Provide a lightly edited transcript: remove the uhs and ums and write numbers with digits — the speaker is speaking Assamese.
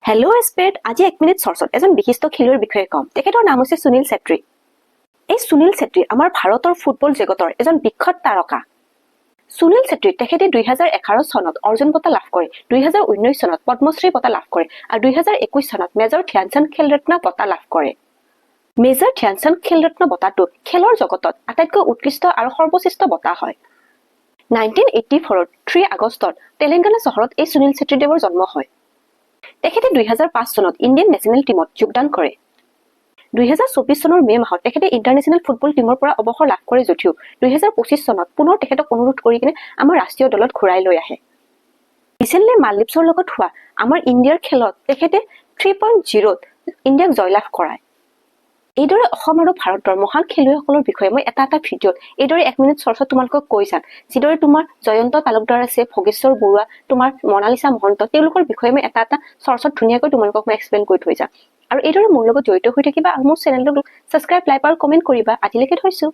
হেল্ল' এস্পেট আজি 1 মিনিট চৰ্চত এজন বিশিষ্ট খেলুৱৈৰ বিষয়ে কম। তেখেতৰ নাম হৈছে সুনীল ছেত্ৰী। এই সুনীল ছেত্ৰী আমাৰ ভাৰতৰ ফুটবল জগতৰ এজন বিখ্যাত তাৰকা। সুনীল ছেত্ৰী তেখেতে 2011 চনত অৰ্জুন বঁটা লাভ কৰে, 2019 চনত পদ্মশ্ৰী বঁটা লাভ কৰে আৰু 2021 চনত মেজৰ ধ্যানচান্দ খেল ৰত্ন বঁটা লাভ কৰে। মেজৰ ধ্যানচান্দ খেল ৰত্ন বঁটাটো খেলৰ জগতত আটাইতকৈ উৎকৃষ্ট আৰু সৰ্বশ্ৰেষ্ঠ বঁটা হয়। 1984 3 আগষ্টত তেলেংগানা চহৰত এই সুনীল ছেত্ৰীদেৱৰ জন্ম হয়। তেখেতে 2005 চনত ইণ্ডিয়ান নেশ্যনেল টিমত যোগদান কৰে। 2024 চনৰ মে মাহত তেখেতে ইণ্টাৰনেশ্যনেল ফুটবল টিমৰ পৰা অৱসৰ লাভ কৰে যদিও 2025 চনত পুনৰ তেখেতক অনুৰোধ কৰি কিনে আমাৰ ৰাষ্ট্ৰীয় দলত ঘূৰাই লৈ আহে। ৰিচেণ্টলি মালদ্বীপছৰ লগত হোৱা আমাৰ ইণ্ডিয়াৰ খেলত তেখেতে 3.0ত ইণ্ডিয়াক জয়লাভ কৰায়। এইদৰে অসম আৰু ভাৰতৰ মহান খেলুৱৈসকলৰ বিষয়ে মই এটা ভিডিঅ'ত এইদৰে 1 মিনিট চৰ্চত তোমালোকক কৈ যাম। যিদৰে তোমাৰ জয়ন্ত তালুকদাৰ আছে, ভোগেশ্বৰ বৰুৱা, তোমাৰ মনালিছা মহন্ত, তেওঁলোকৰ বিষয়ে মই এটা চৰ্চত ধুনীয়াকৈ তোমালোকক মই এক্সপ্লেইন কৰি থৈ যাম। আৰু এইদৰে মোৰ লগত জড়িত হৈ থাকিবা আৰু মোৰ চেনেলটোক ছাবস্ক্ৰাইব, লাইক আৰু কমেণ্ট কৰিবা। আজিলৈকে থৈছো।